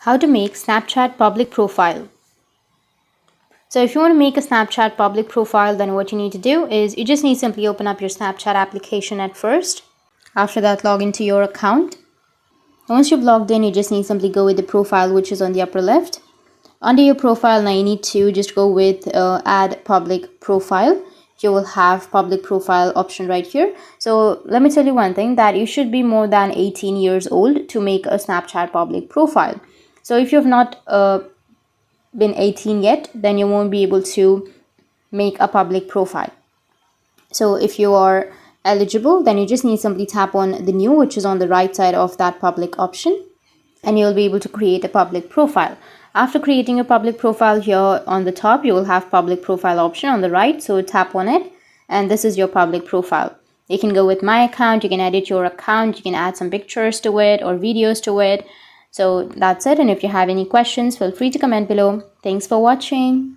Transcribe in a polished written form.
How to make Snapchat public profile. So if you want to make a Snapchat public profile, then what you need to do is you just need to simply open up your Snapchat application at first. After that, log into your account. Once you've logged in, you just need to simply go with the profile, which is on the upper left. Under your profile, now you need to just go with add public profile. You will have public profile option right here. So let me tell you one thing, that you should be more than 18 years old to make a Snapchat public profile. So if you have not been 18 yet, then you won't be able to make a public profile. So if you are eligible, then you just need to simply tap on the new, which is on the right side of that public option, and you'll be able to create a public profile. After creating a public profile, here on the top you will have public profile option on the right, so tap on it and this is your public profile. You can go with my account, you can edit your account, you can add some pictures to it or videos to it. So that's it, and if you have any questions, feel free to comment below. Thanks for watching.